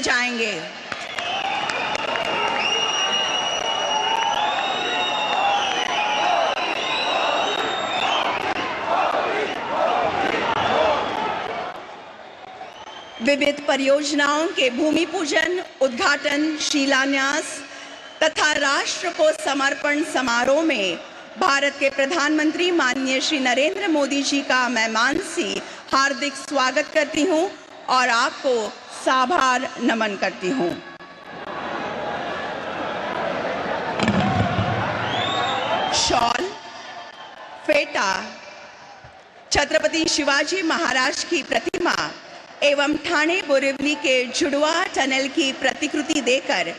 सजाएंगे। विविध परियोजनाओं के भूमि पूजन, उद्घाटन, शिलान्यास तथा राष्ट्र को समर्पण समारोह में भारत के प्रधानमंत्री माननीय श्री नरेंद्र मोदी जी का मैं मानसी हार्दिक स्वागत करती हूं और आपको साभार नमन करती हूं। शॉल, फेटा, छत्रपति शिवाजी महाराज की प्रतिमा एवं ठाणे बोरिवली के जुड़वा टनल की प्रतिकृति देकर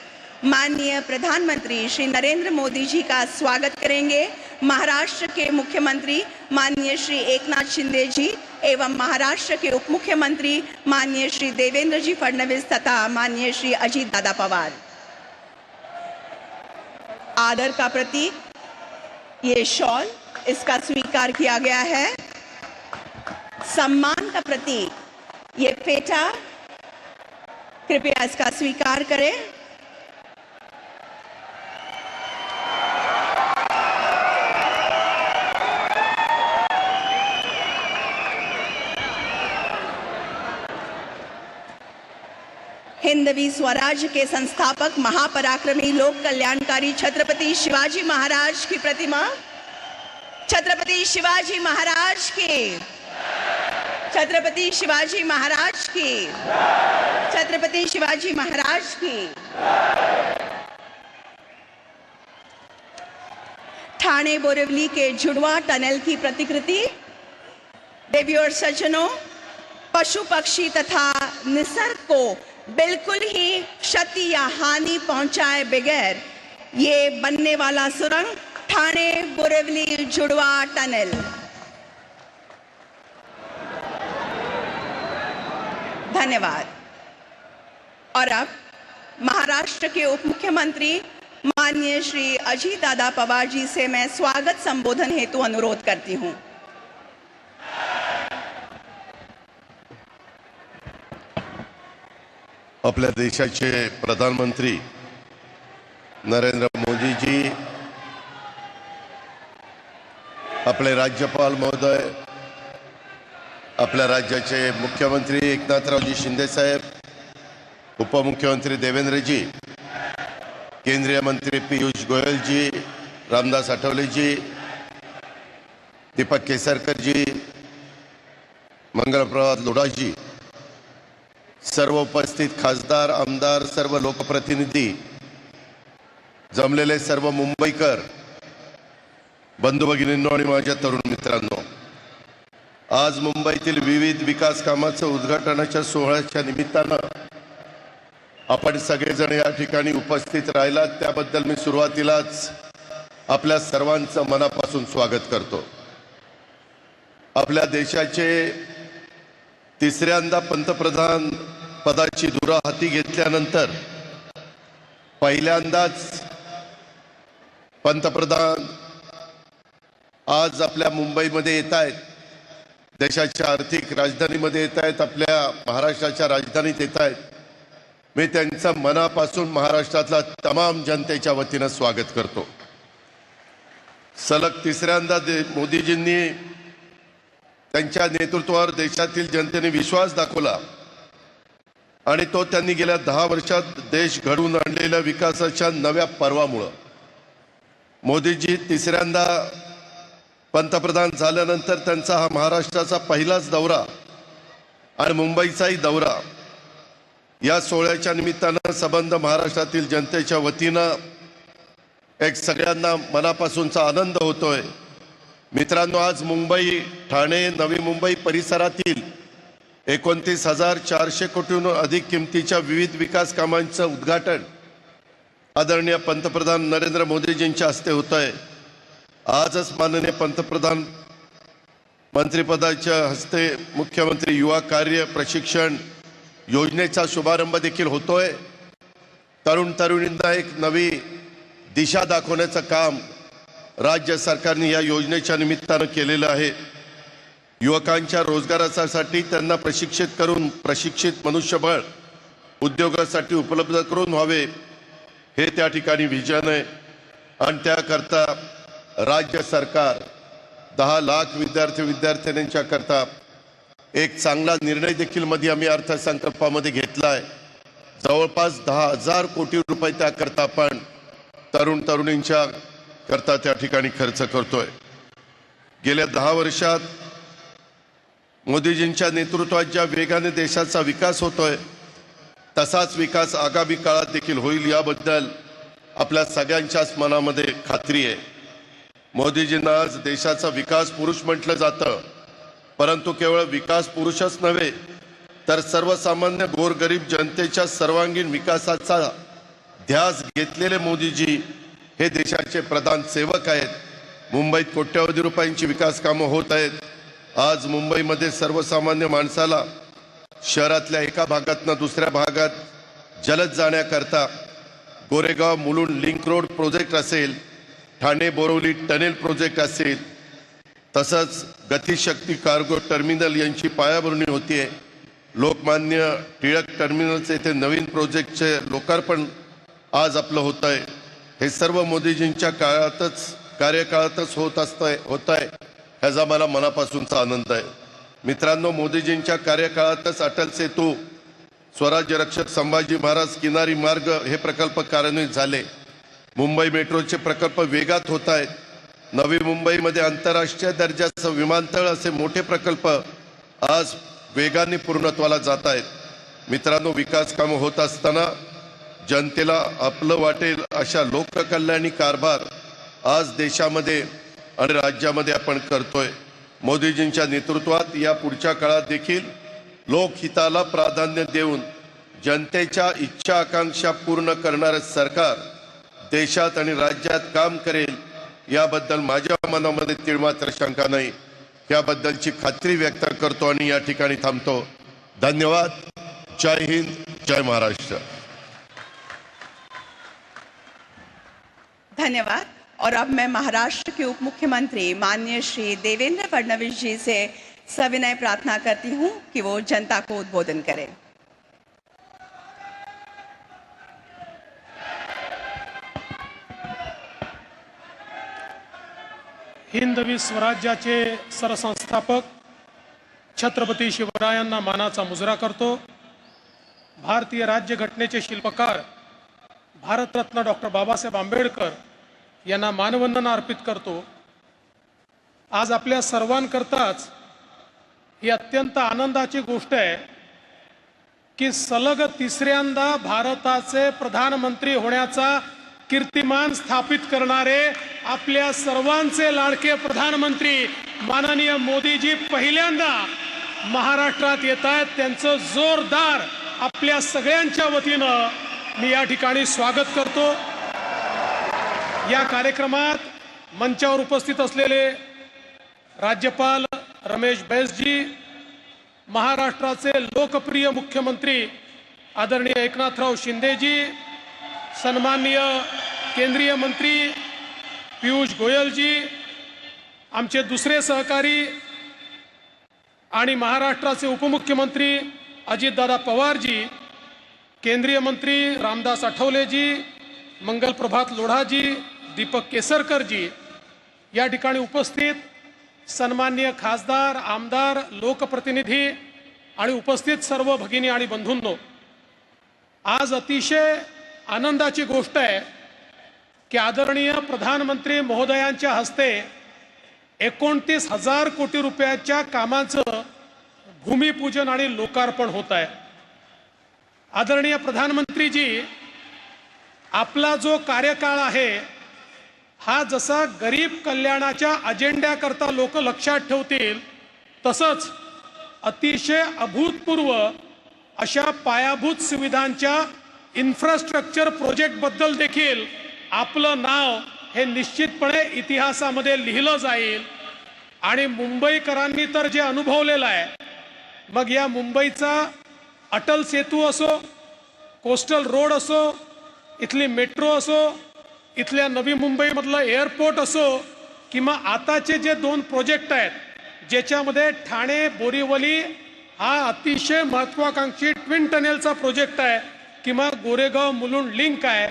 माननीय प्रधानमंत्री श्री नरेंद्र मोदी जी का स्वागत करेंगे। महाराष्ट्र के मुख्यमंत्री माननीय श्री एकनाथ शिंदे जी एवं महाराष्ट्र के उप मुख्यमंत्री माननीय श्री देवेंद्र जी फडणवीस तथा माननीय श्री अजीत दादा पवार। आदर का प्रतीक ये शॉल, इसका स्वीकार किया गया है। सम्मान का प्रतीक ये फेटा, कृपया इसका स्वीकार करें। हिंदवी स्वराज के संस्थापक महापराक्रमी लोक कल्याणकारी छत्रपति शिवाजी महाराज की प्रतिमा, छत्रपति शिवाजी महाराज की, छत्रपति शिवाजी महाराज की, छत्रपति शिवाजी महाराज की। ठाणे बोरिवली के जुड़वा टनल की प्रतिकृति। देवी और सज्जनों, पशु पक्षी तथा निसर्ग को बिल्कुल ही क्षति या हानि पहुंचाए बगैर ये बनने वाला सुरंग ठाणे बोरिवली जुड़वा टनल। धन्यवाद। और अब महाराष्ट्र के उप मुख्यमंत्री माननीय श्री अजीत दादा पवार जी से मैं स्वागत संबोधन हेतु अनुरोध करती हूं। आपल्या देशाचे प्रधानमंत्री नरेंद्र मोदी जी, आपले राज्यपाल महोदय, आपल्या राज्याचे मुख्यमंत्री एकनाथरावजी शिंदे साहेब, उपमुख्यमंत्री देवेंद्रजी, केंद्रीय मंत्री पीयूष गोयल जी, रामदास आठवले जी, दीपक केसरकर जी, मंगलप्रभात लोढा जी, सर्व उपस्थित खासदार, आमदार, सर्व लोकप्रतिनिधी, जमलेले सर्व मुंबईकर बंधू भगिनींनो आणि माझ्या तरुण मित्रांनो, आज मुंबईतील विविध विकास कामांच्या उद्घाटनाच्या सोहळ्याच्या निमित्तानं आपण सगळेजण या ठिकाणी उपस्थित राहिलात त्याबद्दल मी सुरुवातीलाच आपल्या सर्वांचं मनापासून स्वागत करतो। आपल्या देशाचे तिसऱ्यांदा पंतप्रधान पदाची धुरा हाती घेतल्यानंतर पहिल्यांदाच पंतप्रधान आज आपल्या मुंबईमध्ये येत आहेत, देशाच्या आर्थिक राजधानीमध्ये येत आहेत, आपल्या महाराष्ट्राच्या राजधानीत येत आहेत। मी त्यांचं मनापासून महाराष्ट्रातल्या तमाम जनतेच्या वतीनं स्वागत करतो। सलग तिसऱ्यांदा मोदीजींनी त्यांच्या नेतृत्वावर देशातील जनतेने विश्वास दाखवला आणि तो त्यांनी गेल्या 10 वर्षात देश घडवून आणलेल्या विकासाच्या नव्या पर्वामुळे मोदीजी तिसऱ्यांदा पंतप्रधान झाल्यानंतर त्यांचा हा महाराष्ट्राचा पहिलाच दौरा आणि मुंबईचाही दौरा, या सोहळ्याच्या निमित्तानं संबंध महाराष्ट्रातील जनतेच्या वतीनं एक सगळ्यांना मनापासूनचा आनंद होतोय। मित्रांनो, आज मुंबई, ठाणे, नवी मुंबई परिसरातील 29,400 कोटींहून अधिक किमतीच्या विविध विकास कामांचं उद्घाटन आदरणीय पंतप्रधान नरेंद्र मोदीजींच्या हस्ते होतंय। आजच माननीय पंतप्रधान मंत्रिपदाच्या हस्ते मुख्यमंत्री युवा कार्य प्रशिक्षण योजनेचा शुभारंभ देखील होतोय। तरुण तरुणींना एक नवी दिशा दाखवण्याचं काम राज्य सरकारने या योजनेच्या निमित्तानं केलेलं आहे। युवकांच्या रोजगारासाठी त्यांना प्रशिक्षित करून प्रशिक्षित मनुष्यबळ उद्योगासाठी उपलब्ध करून व्हावे, हे त्या ठिकाणी विजन आहे. आणि त्याकरता राज्य सरकार 10 लाख विद्यार्थ्यांच्या करता एक चांगला निर्णय देखील मध्ये आम्ही अर्थसंकल्पामध्ये घेतला आहे. जवळपास 10,000 कोटी रुपये त्याकरता आपण तरुणींच्या करता त्या ठिकाणी खर्च करतोय. गेल्या 10 वर्षात मोदीजींच्या नेतृत्वात ज्या वेगाने देशाचा विकास होतोय, तसाच विकास आगामी काळात देखील होईल, याबद्दल आपल्या सगळ्यांच्याच मनामध्ये खात्री आहे. मोदीजींना आज देशाचा विकास पुरुष म्हटलं जातं, परंतु केवळ विकास पुरुषच नव्हे तर सर्वसामान्य गोरगरीब जनतेच्या सर्वांगीण विकासाचा ध्यास घेतलेले मोदीजी हे देशाचे प्रधान सेवक आहेत. मुंबईत कोट्यवधी रुपयांची विकास कामं होत आहेत. आज मुंबईमध्ये सर्वसामान्य माणसाला शहरातल्या एका भागातनं दुसऱ्या भागात जलद जाण्याकरता Goregaon Mulund link road project असेल, ठाणे बोरिवली टनेल प्रोजेक्ट असेल, तसंच गतिशक्ती कार्गो टर्मिनल यांची पायाभरणी होतीये. लोकमान्य टिळक टर्मिनलचे ते नवीन प्रोजेक्टचे लोकार्पण आज आपलं होत आहे. हे सर्व मोदीजींच्या कार्यकाळातच होत आहे ह्याचा मला मनापासूनचा आनंद आहे. मित्रांनो, मोदीजींच्या कार्यकाळातच अटल सेतू, स्वराज्य रक्षक संभाजी महाराज किनारी मार्ग हे प्रकल्प कार्यान्वित झाले. मुंबई मेट्रोचे प्रकल्प वेगात होत आहेत. नवी मुंबईमध्ये आंतरराष्ट्रीय दर्जाचं विमानतळ असे मोठे प्रकल्प आज वेगाने पूर्णत्वाला जात आहेत. मित्रांनो, विकास कामं होत असताना जनतेला आपलं वाटेल अशा लोककल्याणी कारभार आज देशामध्ये आणि राज्यामध्ये आपण करतोय. मोदीजींच्या नेतृत्वात या पुढच्या काळात देखील लोकहिताला प्राधान्य देऊन जनतेच्या इच्छा आकांक्षा पूर्ण करणारे सरकार देशात आणि राज्यात काम करेल, याबद्दल माझ्या मनामध्ये तिळमात्र शंका नाही. याबद्दलची खात्री व्यक्त करतो आणि या ठिकाणी थांबतो. धन्यवाद. जय हिंद, जय महाराष्ट्र. धन्यवाद. और अब मैं महाराष्ट्र के उप मुख्यमंत्री माननीय श्री देवेंद्र फडणवीस जी से सविनय प्रार्थना करती हूं कि वो जनता को उद्बोधन करें. हिंदवी स्वराज्याचे सरसंस्थापक छत्रपती शिवरायांना मानाचा मुजरा करतो. भारतीय राज्यघटनेचे शिल्पकार भारतरत्न डॉक्टर बाबासाहेब आंबेडकर यांना मानवंदना अर्पित करतो. आज आपल्या सर्वांकरताच ही अत्यंत आनंदाची गोष्ट आहे की सलग तिसऱ्यांदा भारताचे प्रधानमंत्री होण्याचा कीर्तिमान स्थापित करणारे आपल्या सर्वांचे लाडके प्रधानमंत्री माननीय मोदीजी पहिल्यांदा महाराष्ट्रात येत आहेत. त्यांचं जोरदार आपल्या सगळ्यांच्या वतीनं मी या ठिकाणी स्वागत करतो. या कार्यक्रमात मंचावर उपस्थित असलेले राज्यपाल रमेश बैसजी, महाराष्ट्राचे लोकप्रिय मुख्यमंत्री आदरणीय एकनाथराव शिंदेजी, सन्माननीय केंद्रीय मंत्री पीयूष गोयलजी, आमचे दुसरे सहकारी आणि महाराष्ट्राचे उपमुख्यमंत्री अजितदादा पवारजी, केंद्रीय मंत्री रामदास आठवलेजी, मंगल प्रभात लोढाजी, दीपक केसरकरजी, या ठिकाणी उपस्थित सन्माननीय खासदार, आमदार, लोकप्रतिनिधी आणि उपस्थित सर्व भगिनी आणि बंधूंनो, आज अतिशय आनंदाची गोष्ट आहे की आदरणीय प्रधानमंत्री महोदयांच्या हस्ते 29,000 कोटी रुपयाच्या कामाचं भूमिपूजन आणि लोकार्पण होत आहे. आदरणीय प्रधानमंत्रीजी, आपला जो कार्यकाळ आहे हा जसा गरीब कल्याणाच्या अजेंड्याकरता लोक लक्षात ठेवतील, तसंच अतिशय अभूतपूर्व अशा पायाभूत सुविधांच्या इन्फ्रास्ट्रक्चर प्रोजेक्ट बद्दल देखील आपलं नाव हे निश्चितपणे इतिहासामध्ये लिहिलं जाईल. आणि मुंबईकरांनी तर जे अनुभवलेलं आहे, मग या मुंबईचा अटल सेतू असो, कोस्टल रोड असो, इथली मेट्रो असो, इथल्या नवी मुंबईमधलं एअरपोर्ट असो, किंवा आताचे जे 2 प्रोजेक्ट आहेत ज्याच्यामध्ये ठाणे बोरिवली हा अतिशय महत्त्वाकांक्षी ट्विन टनेलचा प्रोजेक्ट आहे, किंवा गोरेगाव मुलुंड लिंक आहे,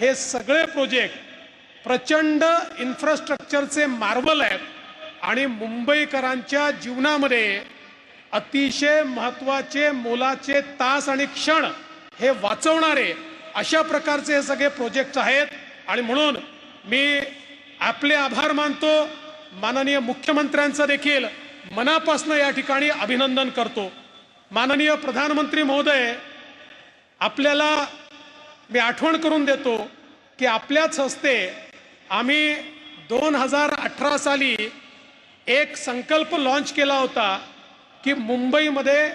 हे सगळे प्रोजेक्ट प्रचंड इन्फ्रास्ट्रक्चरचे मार्वल आहेत आणि मुंबईकरांच्या जीवनामध्ये अतिशय महत्त्वाचे मोलाचे तास आणि क्षण हे वाचवणारे अशा प्रकारचे हे सगळे प्रोजेक्ट्स आहेत. आणि म्हणून मी आपले आभार मानतो. माननीय मुख्यमंत्र्यांचं देखील मनापासून या ठिकाणी अभिनंदन करतो. माननीय प्रधानमंत्री महोदय, आपल्याला मी आठवण करून देतो की आपल्याच हस्ते आम्ही 2018 साली एक संकल्प लॉन्च केला होता की मुंबईमध्ये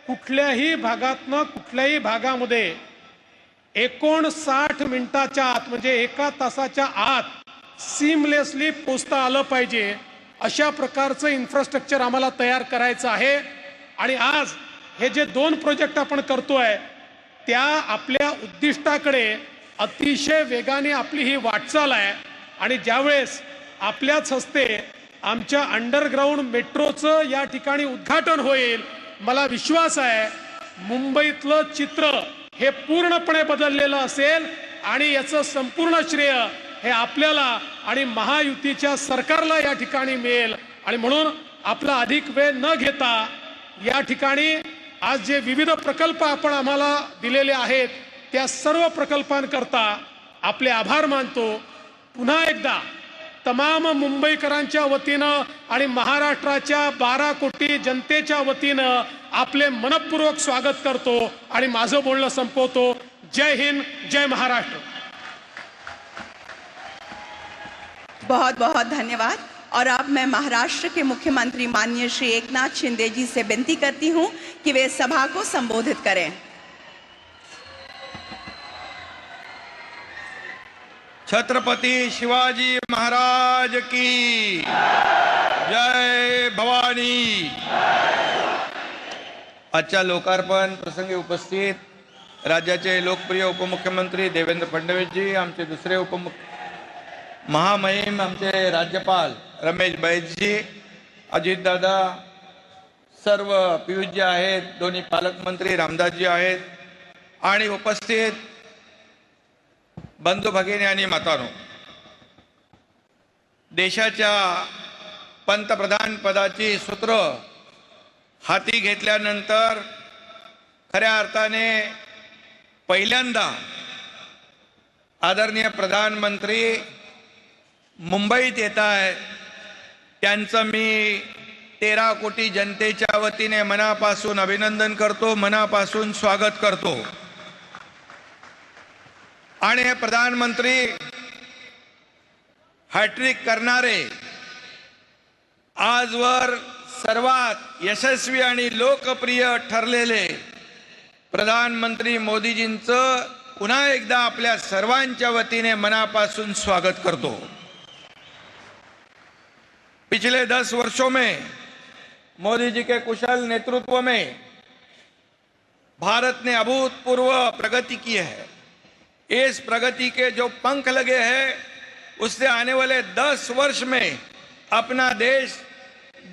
कुठल्याही भागातनं कुठल्याही भागामध्ये 59 मिनिटाच्या आत म्हणजे 1 तासाच्या आत सीमलेसली पोचता आलं पाहिजे, अशा प्रकारचं इन्फ्रास्ट्रक्चर आम्हाला तयार करायचं आहे. आणि आज हे जे 2 प्रोजेक्ट आपण करतोय त्या आपल्या उद्दिष्टाकडे अतिशय वेगाने आपली ही वाटचाल आहे. आणि ज्यावेळेस आपल्याच हस्ते आमच्या अंडरग्राऊंड मेट्रोचं या ठिकाणी उद्घाटन होईल, मला विश्वास आहे मुंबईतलं चित्र हे पूर्णपणे बदललेलं असेल आणि याचं संपूर्ण श्रेय हे आपल्याला आणि महायुतीच्या सरकारला या ठिकाणी मिळेल. आणि म्हणून आपला अधिक वेळ न घेता या ठिकाणी आज जे विविध प्रकल्प आपण आम्हाला दिलेले आहेत त्या सर्व प्रकल्पांकरता आपले आभार मानतो. पुन्हा एकदा तमाम मुंबईकरांच्या वतीनं आणि महाराष्ट्राच्या 12 कोटी जनतेच्या वतीनं आपले मनपूर्वक स्वागत करतो आणि माझं बोलणं संपवतो. जय हिंद, जय महाराष्ट्र. बहुत बहुत धन्यवाद. और अब मैं महाराष्ट्र के मुख्यमंत्री माननीय श्री एकनाथ शिंदे जी से विनती करती हूं कि वे सभा को संबोधित करें. छत्रपति शिवाजी महाराज की जय भवानी. आजच्या लोकार्पण प्रसंगी उपस्थित राज्याचे लोकप्रिय उपमुख्यमंत्री देवेंद्र फडणवीसजी, आमचे दुसरे महामहिम आमचे राज्यपाल रमेश बैसजी, अजितदादा, सर्व पियुषजी आहेत, दोन्ही पालकमंत्री रामदासजी आहेत आणि उपस्थित बंधू भगिनी आणि मातांनो, देशाच्या पंतप्रधान पदाची सूत्र हाती घेतल्यानंतर खऱ्या अर्थाने पहिल्यांदा आदरणीय प्रधानमंत्री मुंबईत येत आहेत. त्यांचं मी 13 कोटी जनतेच्या वतीने मनापासून अभिनंदन करतो, मनापासून स्वागत करतो. आणि हे प्रधानमंत्री हॅट्रिक करणारे आजवर सर्वात यशस्वी आणि लोकप्रिय ठरलेले प्रधानमंत्री मोदीजींचं पुन्हा एकदा आपल्या सर्वांच्या वतीने मनापासून स्वागत करतो. पिछले 10 वर्षों में मोदी जी के कुशल नेतृत्व में भारत ने अभूतपूर्व प्रगति की है. इस प्रगति के जो पंख लगे हैं उससे आने वाले 10 वर्ष में अपना देश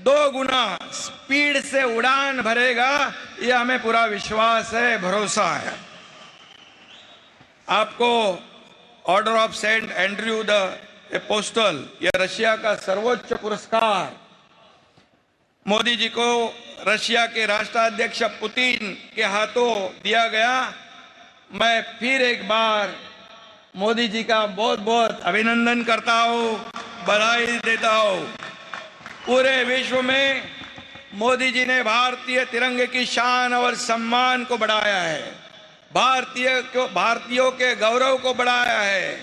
2 गुना स्पीड से उड़ान भरेगा, ये हमें पूरा विश्वास है, भरोसा है. आपको order of Saint Andrew the apostle, यह रशिया का सर्वोच्च पुरस्कार मोदी जी को रशिया के राष्ट्राध्यक्ष पुतिन के हाथों दिया गया. मैं फिर एक बार मोदी जी का बहुत बहुत अभिनंदन करता हूँ, बधाई देता हूँ. पूरे विश्व में मोदी जी ने भारतीय तिरंगे की शान और सम्मान को बढ़ाया है, भारतीयों के गौरव को बढ़ाया है,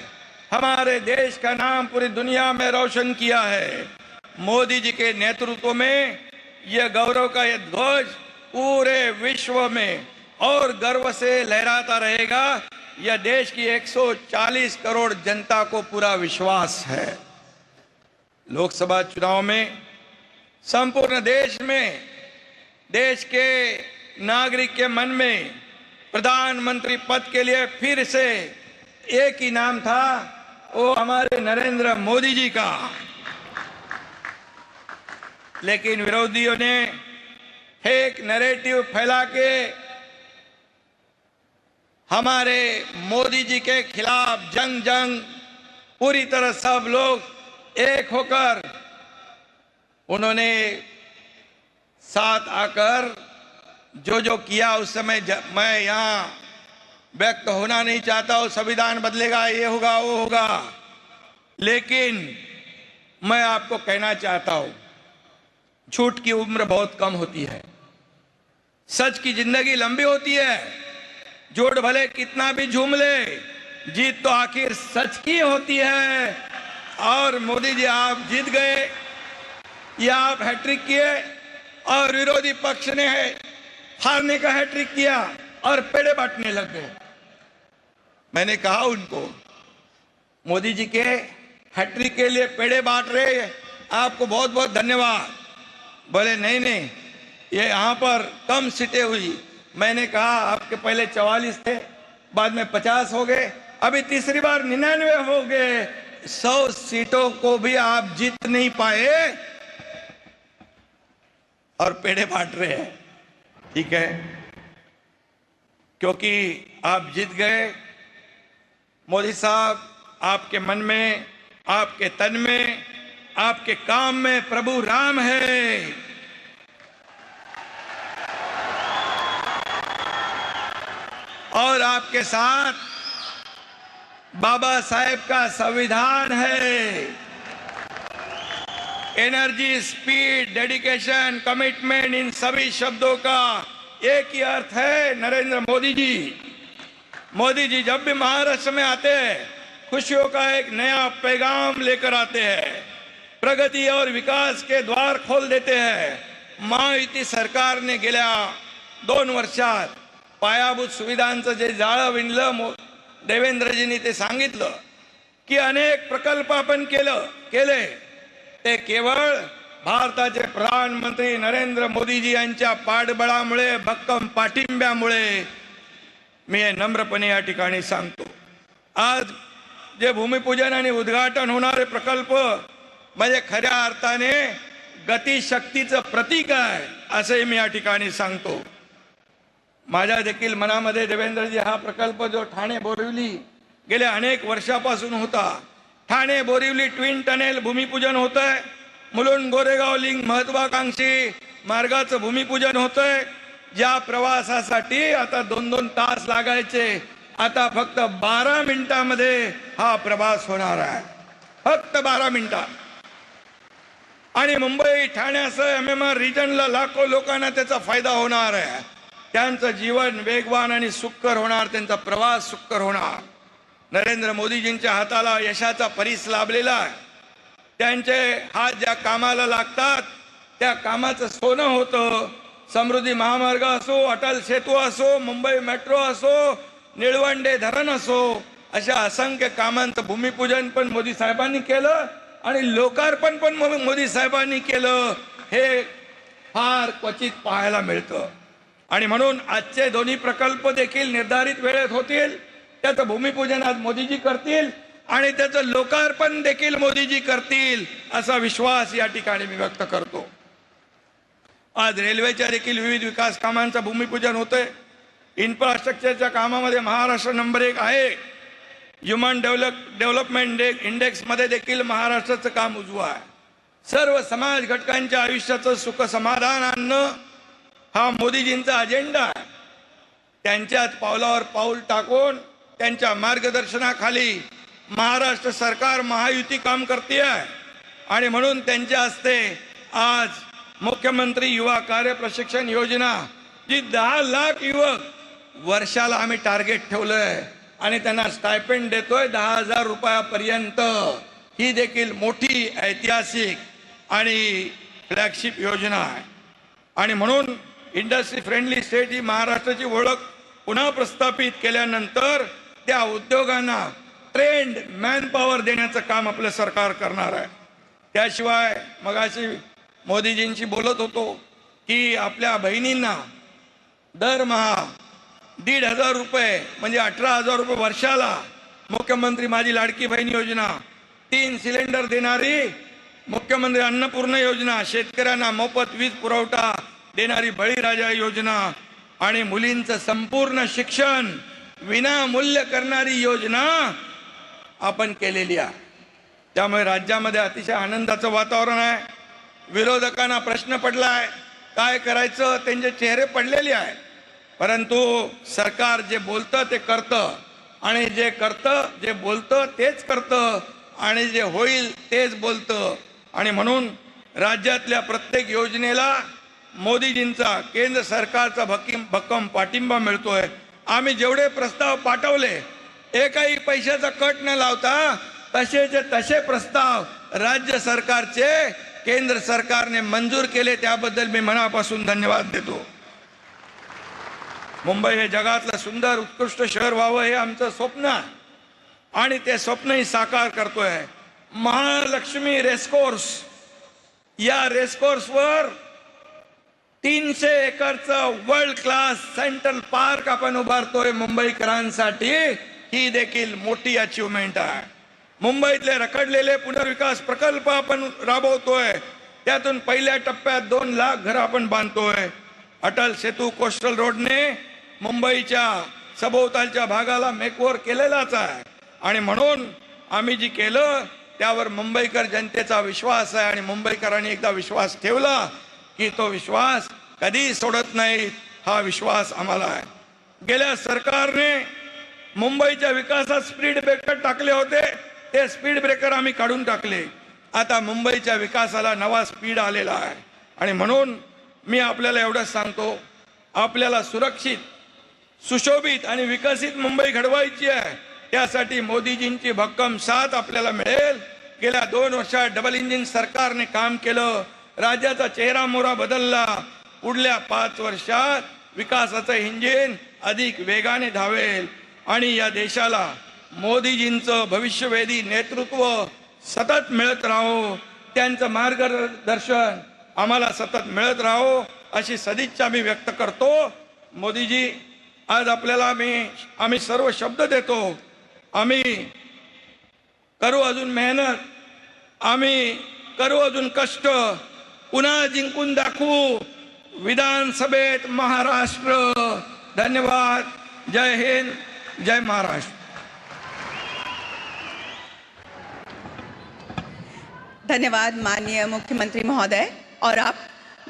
हमारे देश का नाम पूरी दुनिया में रोशन किया है. मोदी जी के नेतृत्व में यह गौरव का यह ध्वज पूरे विश्व में और गर्व से लहराता रहेगा. यह देश की 140 करोड़ जनता को पूरा विश्वास है. लोकसभा चुनाव में संपूर्ण देश में देश के नागरिक के मन में प्रधानमंत्री पद के लिए फिर से एक ही नाम था, वो हमारे नरेंद्र मोदी जी का. लेकिन विरोधियों ने फेक नैरेटिव फैला के हमारे मोदी जी के खिलाफ जंग पूरी तरह सब लोग एक होकर उन्होंने साथ आकर जो किया उस समय मैं यहाँ व्यक्त होना नहीं चाहता हूँ। संविधान बदलेगा, ये होगा, वो होगा, लेकिन मैं आपको कहना चाहता हूँ झूठ की उम्र बहुत कम होती है, सच की जिंदगी लंबी होती है। झूठ भले कितना भी झूम ले, जीत तो आखिर सच की होती है। और मोदी जी आप जीत गए, या आप हैट्रिक किए और विरोधी पक्ष ने हारने का हैट्रिक किया और पेड़े बांटने लग गए। मैंने कहा उनको, मोदी जी के हैट्रिक के लिए पेड़े बांट रहे, आपको बहुत बहुत धन्यवाद। बोले नहीं, ये यहाँ पर कम सीटें हुई। मैंने कहा आपके पहले 44 थे, बाद में 50 हो गए, अभी तीसरी बार 99 हो गए। 100 सीटों को भी आप जीत नहीं पाए और पेड़े बांट रहे हैं। ठीक है, क्योंकि आप जीत गए। मोदी साहब, आपके मन में, आपके तन में, आपके काम में प्रभु राम है। और आपके साथ बाबा साहेब का संविधान है। Energy, speed, dedication, commitment, in सभी शब्दों का एक ही अर्थ है नरेंद्र मोदी जी। मोदी जी जब भी महाराष्ट्र में आते हैं, खुशियों का एक नया पैगाम लेकर आते हैं, प्रगती और विकास के द्वार खोल देते हैं। महायुती सरकारने गेल्या 2 वर्षात पायाभूत सुविधांचं जे जाळं विणलं, देवेंद्रजींनी ते सांगितलं की अनेक प्रकल्प आपण केले, ते केवळ भारताचे प्रधानमंत्री नरेंद्र मोदीजी यांच्या पाठबळामुळे, भक्कम पाठिंब्यामुळे। मी हे नम्रपणे या ठिकाणी सांगतो। आज जे भूमिपूजन आणि उद्घाटन होणारे प्रकल्प म्हणजे खऱ्या अर्थाने गतिशक्तीचं प्रतीक आहे, असे मी या ठिकाणी सांगतो। माझ्या देखील मनामध्ये देवेंद्रजी हा प्रकल्प जो ठाणे बोरिवली गेल्या अनेक वर्षापासून होता, ठाणे बोरिवली ट्विन टनेल भूमिपूजन होत आहे, मुलुंड गोरेगाव लिंक महत्वाकांक्षी मार्गाचं भूमिपूजन होत आहे। ज्या प्रवासासाठी आता 2-2 तास लागायचे, आता फक्त 12 मिनिटांमध्ये हा प्रवास होणार आहे, फक्त 12 मिनिटात। आणि मुंबई ठाण्यासह MMR रिजनला लाखो लोकांना त्याचा फायदा होणार आहे। त्यांचं जीवन वेगवान आणि सुखकर होणार, त्यांचा प्रवास सुखकर होणार। नरेंद्र मोदीजींच्या हाताला यशाचा परीस लाभलेला आहे। त्यांचे हात ज्या कामाला लागतात त्या कामाचं सोनं होतं। समृद्धी महामार्ग असो, अटल सेतू असो, मुंबई मेट्रो असो, निळवंडे धरण असो, अशा असंख्य कामांचं भूमिपूजन पण मोदी साहेबांनी केलं आणि लोकार्पण पण मोदी साहेबांनी केलं। हे फार क्वचित पाहायला मिळतं। आणि म्हणून आजचे दोन्ही प्रकल्प देखील निर्धारित वेळेत होतील, त्याचं भूमिपूजन आज मोदीजी करतील आणि त्याचं लोकार्पण देखील मोदीजी करतील, असा विश्वास या ठिकाणी मी व्यक्त करतो। आज रेल्वेच्या देखील विविध विकास कामांचं भूमिपूजन होतंय। इन्फ्रास्ट्रक्चरच्या कामामध्ये महाराष्ट्र नंबर 1 आहे। ह्युमन डेव्हलपमेंट इंडेक्स मध्ये देखील महाराष्ट्राचं काम उजवं आहे। सर्व समाज घटकांच्या आयुष्याचं सुख समाधान आणणं हा मोदीजींचा अजेंडा आहे। त्यांच्याच पावलावर पाऊल टाकून त्यांच्या मार्गदर्शनाखाली महाराष्ट्र सरकार महायुती काम करते आहे आणि म्हणून त्यांच्या हस्ते आज मुख्यमंत्री युवा कार्य प्रशिक्षण योजना, जी 10 लाख युवक वर्षाला आम्ही टार्गेट ठेवलंय आणि त्यांना स्टायपेंड देतोय 10,000 रुपयापर्यंत, ही देखील मोठी ऐतिहासिक आणि फ्लॅगशिप योजना आहे। आणि म्हणून इंडस्ट्री फ्रेंडली स्टेट ही महाराष्ट्राची ओळख पुन्हा प्रस्थापित केल्यानंतर त्या उद्योगांना ट्रेंड मॅन पॉवर देण्याचं काम आपलं सरकार करणार आहे। त्याशिवाय मगाशी मोदीजींशी बोलत होतो की आपल्या बहिणींना दरमहा 1,500 रुपये म्हणजे 18,000 रुपये वर्षाला मुख्यमंत्री माझी लाडकी बहीण योजना, 3 सिलेंडर देणारी मुख्यमंत्री अन्नपूर्णा योजना, शेतकऱ्यांना मोफत वीज पुरवठा देणारी बळीराजा योजना आणि मुलींचं संपूर्ण शिक्षण विनामूल्य करणारी योजना आपण केलेली आहे. त्यामुळे राज्यामध्ये अतिशय आनंदाचं वातावरण आहे. विरोधकांना प्रश्न पडलाय काय करायचं, त्यांचे चेहरे पडलेले आहे. परंतु सरकार जे बोलतं ते करतं आणि जे करतं जे बोलतं तेच करतं आणि जे होईल तेच बोलतं. आणि म्हणून राज्यातल्या प्रत्येक योजनेला मोदीजींचा केंद्र सरकारचा भक्कम पाठिंबा मिळतोय. आम्ही जेवढे प्रस्ताव पाठवले एकाही पैशाचा कट न लावता तसेचे तसे प्रस्ताव राज्य सरकारचे केंद्र सरकारने मंजूर केले, त्याबद्दल मी मनापासून धन्यवाद देतो. मुंबई हे जगातलं सुंदर उत्कृष्ट शहर व्हावं हे आमचं स्वप्न आहे आणि ते स्वप्नही साकार करतोय. महालक्ष्मी रेसकोर्स, या रेसकोर्सवर 300 एकरचं वर्ल्ड क्लास सेंट्रल पार्क आपण उभारतोय मुंबईकरांसाठी. ही देखील मोठी अचीवमेंट आहे. मुंबईतले रखडलेले पुनर्विकास प्रकल्प आपण राबवतोय. त्यातून पहिल्या टप्प्यात 2 लाख घरं आपण बांधतोय. अटल सेतू कोस्टल रोडने मुंबईच्या सभोवतालच्या भागाला मेकओव्हर केलेलाच आहे आणि म्हणून आम्ही जी केलं त्यावर मुंबईकर जनतेचा विश्वास आहे आणि मुंबईकरांनी एकदा विश्वास ठेवला की तो विश्वास कधी सोडत नाही. हा विश्वास आम्हाला आहे. गेल्या सरकारने मुंबईच्या विकासात स्पीड ब्रेकर टाकले होते, ते स्पीड ब्रेकर आम्ही काढून टाकले. आता मुंबईच्या विकासाला नवा स्पीड आलेला आहे आणि म्हणून मी आपल्याला एवढंच सांगतो, आपल्याला सुरक्षित, सुशोभित आणि विकसित मुंबई घडवायची आहे. त्यासाठी मोदीजींची भक्कम साथ आपल्याला मिळेल. गेल्या 2 वर्षात डबल इंजिन सरकारने काम केलं, राज्याचा चेहरा मोहरा बदलला. पुढल्या 5 वर्षात विकासाचं इंजिन अधिक वेगाने धावेल आणि या देशाला मोदीजींचं भविष्यवेधी नेतृत्व सतत मिळत राहो, त्यांचं मार्गदर्शन आम्हाला सतत मिळत राहो अशी सदिच्छा मी व्यक्त करतो. मोदीजी, आज आपल्याला आम्ही सर्व शब्द देतो. आम्ही करू अजून मेहनत, आम्ही करू अजून कष्ट, पुन्हा जिंकून दाखवू विधानसभेत महाराष्ट्र. धन्यवाद. जय हिंद, जय महाराष्ट्र. धन्यवाद माननीय मुख्यमंत्री महोदय. और अब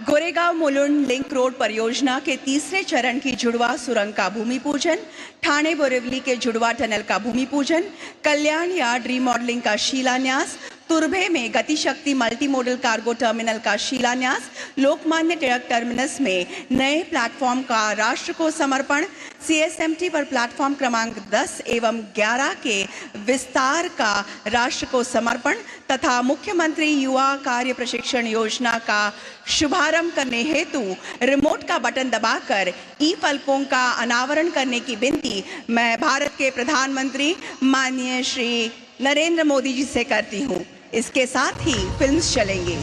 गोरेगांव मुलुंड लिंक रोड परियोजना के 3रे चरण की जुड़वा सुरंग का भूमि पूजन, ठाणे बोरिवली के जुड़वा टनल का भूमि पूजन, कल्याण यार्ड रीमॉडलिंग का शिलान्यास, तुर्भे में Gatishakti multi modal cargo terminal का शिलान्यास, लोकमान्य टिळक टर्मिनस में नए प्लेटफॉर्म का राष्ट्र को समर्पण, सीएसएमटी पर प्लेटफॉर्म क्रमांक 10 एवं 11 के विस्तार का राष्ट्र को समर्पण तथा मुख्यमंत्री युवा कार्य प्रशिक्षण योजना का शुभारंभ करने हेतु रिमोट का बटन दबाकर ई फलकों का अनावरण करने की विनती मैं भारत के प्रधानमंत्री माननीय श्री नरेंद्र मोदी जी से करती हूँ. इसके साथ ही फिल्म्स चलेंगे.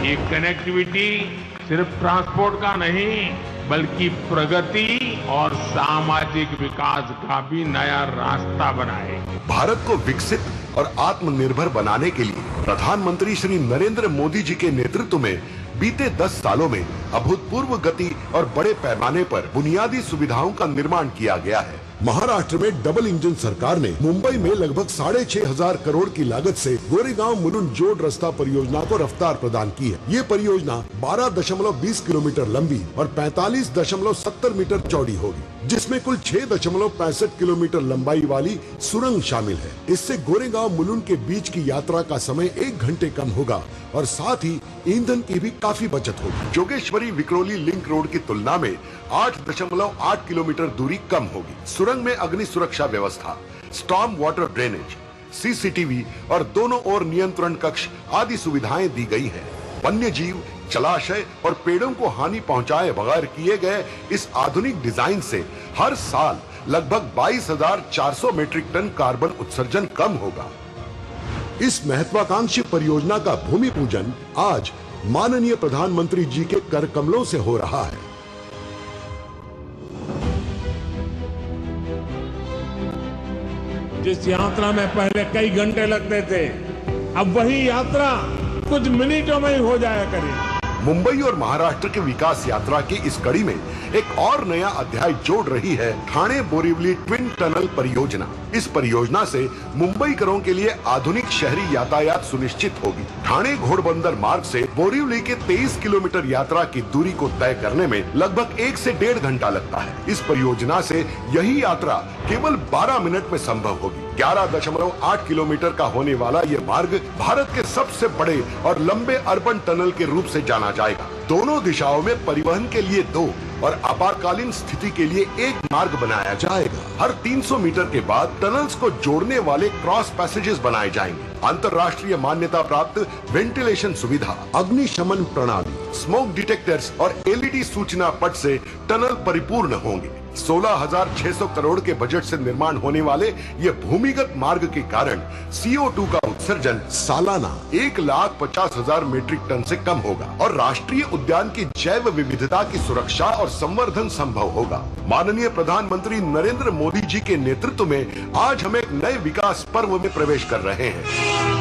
ये कनेक्टिविटी सिर्फ ट्रांसपोर्ट का नहीं बल्कि प्रगति और सामाजिक विकास का भी नया रास्ता बनाए. भारत को विकसित और आत्मनिर्भर बनाने के लिए प्रधानमंत्री श्री नरेंद्र मोदी जी के नेतृत्व में बीते 10 सालों में अभूतपूर्व गति और बड़े पैमाने पर बुनियादी सुविधाओं का निर्माण किया गया है. महाराष्ट्र में डबल इंजन सरकार ने मुंबई में लगभग 6,500 करोड़ की लागत से गोरेगांव मुलुंड जोड़ रास्ता परियोजना को रफ्तार प्रदान की है. ये परियोजना 12.20 किलोमीटर लंबी और 45.70 मीटर चौड़ी होगी, जिसमें कुल 6.65 किलोमीटर लंबाई वाली सुरंग शामिल है. इससे गोरेगांव मुलुंड के बीच की यात्रा का समय 1 घंटे कम होगा और साथ ही ईंधन की भी काफी बचत होगी. जोगेश्वरी विक्रोली लिंक रोड की तुलना में 8.8 किलोमीटर दूरी कम होगी. सुरंग में अग्नि सुरक्षा व्यवस्था, स्टॉर्म वाटर ड्रेनेज, सीसीटीवी और दोनों ओर नियंत्रण कक्ष आदि सुविधाएं दी गई हैं. वन्य जीव, जलाशय और पेड़ों को हानि पहुंचाए बगैर किए गए इस आधुनिक डिजाइन से हर साल लगभग 22,400 मीट्रिक टन कार्बन उत्सर्जन कम होगा. इस महत्वाकांक्षी परियोजना का भूमि पूजन आज माननीय प्रधानमंत्री जी के कर कमलों से हो रहा है. जिस यात्रा में पहले कई घंटे लगते थे, अब वही यात्रा कुछ मिनटों में ही हो जाया करेगी. मुंबई और महाराष्ट्र के विकास यात्रा की इस कड़ी में एक और नया अध्याय जोड़ रही है ठाणे बोरीवली ट्विन टनल परियोजना। इस परियोजना से मुंबईकरों के लिए आधुनिक शहरी यातायात सुनिश्चित होगी। ठाणे घोड़बंदर मार्ग से बोरीवली के 23 किलोमीटर यात्रा की दूरी को तय करने में लगभग 1 से 1.5 घंटा लगता है। इस परियोजना से यही यात्रा केवल 12 मिनट में संभव होगी। 11.8 किलोमीटर का होने वाला ये मार्ग भारत के सबसे बड़े और लंबे अर्बन टनल के रूप से जाना जाएगा। दोनों दिशाओं में परिवहन के लिए 2 और आपातकालीन स्थिति के लिए 1 मार्ग बनाया जाएगा। हर 300 मीटर के बाद टनल्स को जोड़ने वाले क्रॉस पैसेजेस बनाए जाएंगे। अंतर्राष्ट्रीय मान्यता प्राप्त वेंटिलेशन सुविधा, अग्निशमन प्रणाली, स्मोक डिटेक्टर्स और एलईडी सूचना पट से टनल परिपूर्ण होंगे। 16,600 करोड़ के बजट से निर्माण होने वाले ये भूमिगत मार्ग के कारण CO2 का उत्सर्जन सालाना 1,50,000 मीट्रिक टन से कम होगा और राष्ट्रीय उद्यान की जैव विविधता की सुरक्षा और संवर्धन संभव होगा। माननीय प्रधानमंत्री नरेंद्र मोदी जी के नेतृत्व में आज हम एक नए विकास पर्व में प्रवेश कर रहे हैं।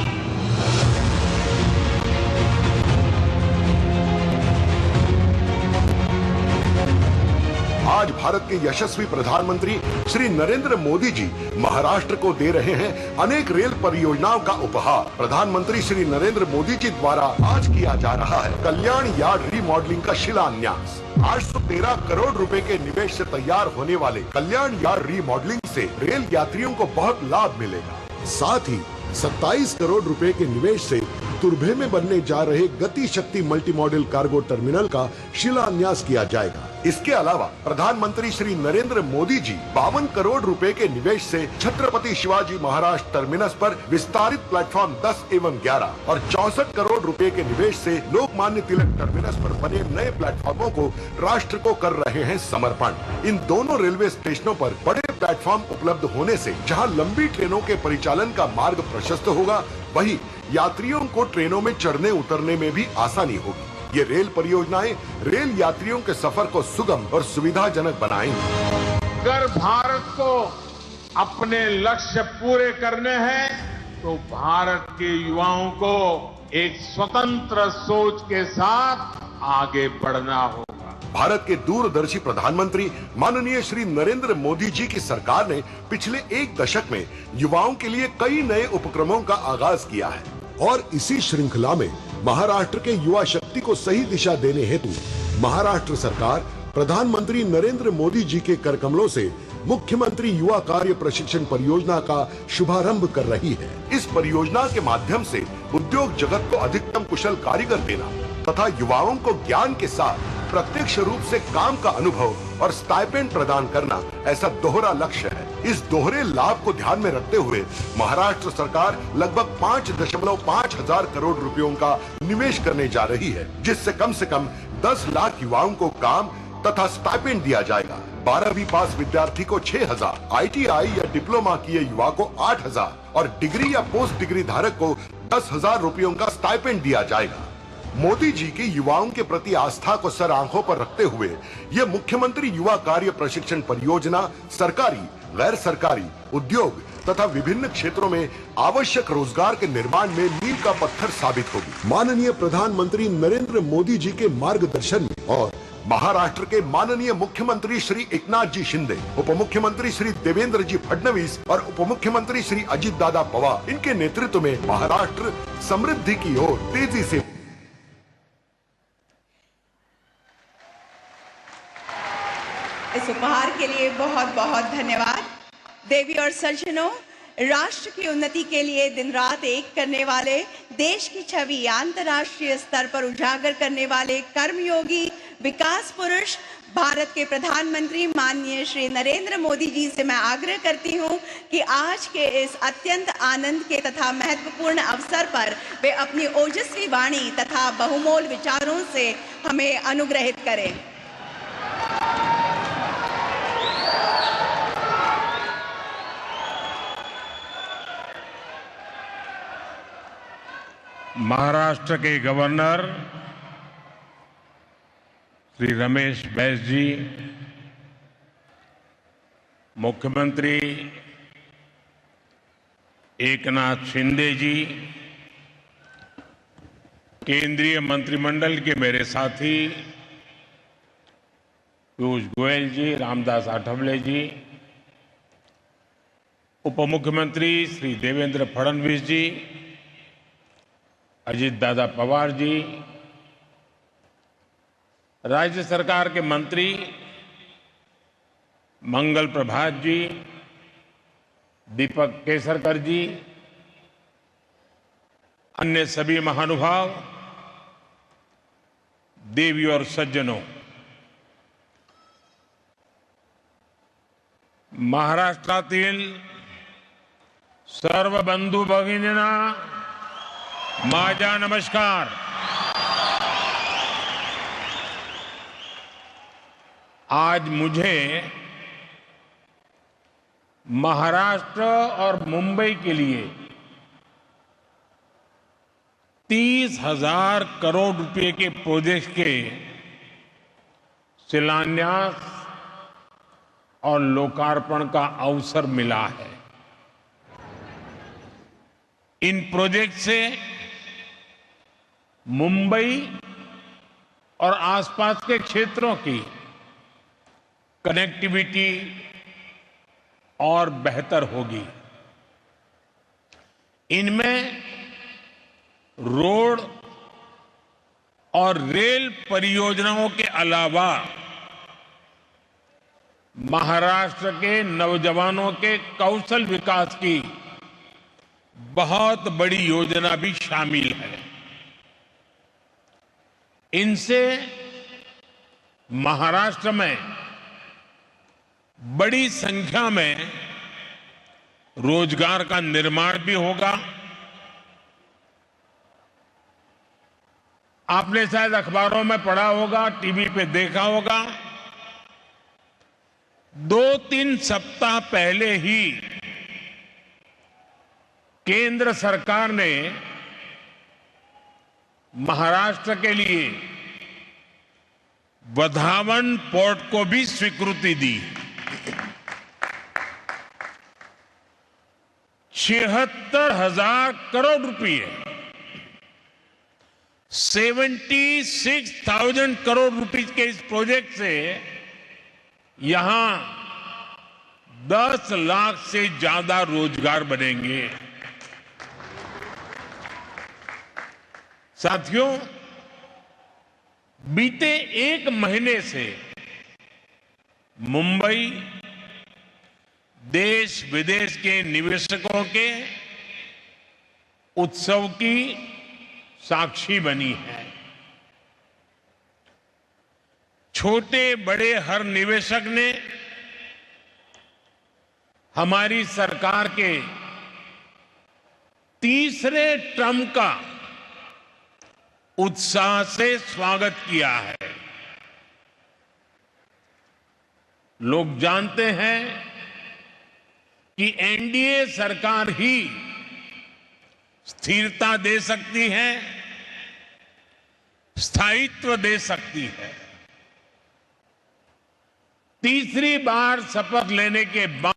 आज भारत के यशस्वी प्रधानमंत्री श्री नरेंद्र मोदी जी महाराष्ट्र को दे रहे हैं अनेक रेल परियोजनाओं का उपहार। प्रधानमंत्री श्री नरेंद्र मोदी जी द्वारा आज किया जा रहा है कल्याण यार्ड रीमॉडलिंग का शिलान्यास। 813 करोड़ रुपए के निवेश से तैयार होने वाले कल्याण यार्ड रीमॉडलिंग से रेल यात्रियों को बहुत लाभ मिलेगा। साथ ही 27 करोड़ रुपए के निवेश से तुर्भे में बनने जा रहे गति शक्ति मल्टी मॉडल कार्गो टर्मिनल का शिलान्यास किया जाएगा। इसके अलावा प्रधानमंत्री श्री नरेंद्र मोदी जी 52 करोड़ रुपए के निवेश से छत्रपति शिवाजी महाराज टर्मिनस पर विस्तारित प्लेटफॉर्म 10 एवं 11 और 64 करोड़ रुपए के निवेश से लोकमान्य तिलक टर्मिनस पर बने नए प्लेटफॉर्मों को राष्ट्र को कर रहे हैं समर्पण। इन दोनों रेलवे स्टेशनों पर बड़े प्लेटफॉर्म उपलब्ध होने से जहां लंबी ट्रेनों के परिचालन का मार्ग प्रशस्त होगा, वहीं यात्रियों को ट्रेनों में चढ़ने उतरने में भी आसानी होगी। ये रेल परियोजनाएं रेल यात्रियों के सफर को सुगम और सुविधाजनक बनाएंगी। अगर भारत को अपने लक्ष्य पूरे करने हैं तो भारत के युवाओं को एक स्वतंत्र सोच के साथ आगे बढ़ना होगा। भारत के दूरदर्शी प्रधानमंत्री माननीय श्री नरेंद्र मोदी जी की सरकार ने पिछले 1 दशक में युवाओं के लिए कई नए उपक्रमों का आगाज किया है और इसी श्रृंखला में महाराष्ट्र के युवा शक्ति को सही दिशा देने हेतु महाराष्ट्र सरकार प्रधानमंत्री नरेंद्र मोदी जी के करकमलों से मुख्यमंत्री युवा कार्य प्रशिक्षण परियोजना का शुभारंभ कर रही है। इस परियोजना के माध्यम से उद्योग जगत को अधिकतम कुशल कारीगर देना तथा युवाओं को ज्ञान के साथ प्रत्यक्ष रूप से काम का अनुभव और स्टाइपेंड प्रदान करना ऐसा दोहरा लक्ष्य है। इस दोहरे लाभ को ध्यान में रखते हुए महाराष्ट्र सरकार लगभग 5.5 हजार करोड़ रुपयों का निवेश करने जा रही है, जिससे कम से कम 10 लाख युवाओं को काम तथा स्टाइपेंड दिया जाएगा। 12वीं पास विद्यार्थी को 6,000, ITI या डिप्लोमा किए युवा को 8,000 और डिग्री या पोस्ट डिग्री धारक को 10,000 रुपयों का स्टाइपेंड दिया जाएगा। मोदी जी की युवाओं के प्रति आस्था को सर आंखों पर रखते हुए ये मुख्यमंत्री युवा कार्य प्रशिक्षण परियोजना सरकारी, गैर सरकारी, उद्योग तथा विभिन्न क्षेत्रों में आवश्यक रोजगार के निर्माण में मील का पत्थर साबित होगी। माननीय प्रधानमंत्री नरेंद्र मोदी जी के मार्गदर्शन में और महाराष्ट्र के माननीय मुख्यमंत्री श्री एकनाथ जी शिंदे, उप मुख्यमंत्री श्री देवेंद्र जी फडणवीस और उप मुख्यमंत्री श्री अजित दादा पवार इनके नेतृत्व में महाराष्ट्र समृद्धि की ओर तेजी से। इस उपहार के लिए बहुत बहुत धन्यवाद। देवी और सज्जनों, राष्ट्र की उन्नति के लिए दिन रात एक करने वाले, देश की छवि अंतर्राष्ट्रीय स्तर पर उजागर करने वाले कर्मयोगी विकास पुरुष भारत के प्रधानमंत्री माननीय श्री नरेंद्र मोदी जी से मैं आग्रह करती हूं कि आज के इस अत्यंत आनंद के तथा महत्वपूर्ण अवसर पर वे अपनी ओजस्वी वाणी तथा बहुमोल विचारों से हमें अनुग्रहित करें। महाराष्ट्र के गवर्नर श्री रमेश बैस जी, मुख्यमंत्री एकनाथ शिंदे जी, केंद्रीय मंत्रिमंडल के मेरे साथी पीयूष गोयल जी, रामदास आठवले जी, उप मुख्यमंत्री श्री देवेंद्र फडणवीस जी, अजीत दादा पवार जी, राज्य सरकार के मंत्री मंगल प्रभात जी, दीपक केसरकर जी, अन्य सभी महानुभाव, देवी और सज्जनों, महाराष्ट्रातील सर्व बंधू भगिनींना माझा नमस्कार. आज मुझे महाराष्ट्र और मुंबई के लिए 30,000 करोड़ रुपए के प्रोजेक्ट के शिलान्यास और लोकार्पण का अवसर मिला है. इन प्रोजेक्ट से मुंबई और आसपास के क्षेत्रों की कनेक्टिविटी और बेहतर होगी. इनमें रोड और रेल परियोजनाओं के अलावा महाराष्ट्र के नौजवानों के कौशल विकास की बहुत बड़ी योजना भी शामिल है. इनसे महाराष्ट्र में बड़ी संख्या में रोजगार का निर्माण भी होगा. आपने शायद अखबारों में पढ़ा होगा, टीवी पे देखा होगा, 2-3 सप्ताह पहले ही केंद्र सरकार ने महाराष्ट्र के लिए वधावन पोर्ट को भी स्वीकृति दी. 76,000 करोड़ रुपए, 76,000 करोड़ रुपए के इस प्रोजेक्ट से यहां 10 लाख से ज्यादा रोजगार बनेंगे. साथियों, बीते 1 महीने से मुंबई देश विदेश के निवेशकों के उत्सव की साक्षी बनी है. छोटे बड़े हर निवेशक ने हमारी सरकार के तीसरे टर्म का उत्साह से स्वागत किया है. लोग जानते हैं कि एनडीए सरकार ही स्थिरता दे सकती है, स्थायित्व दे सकती है. तीसरी बार शपथ लेने के बाद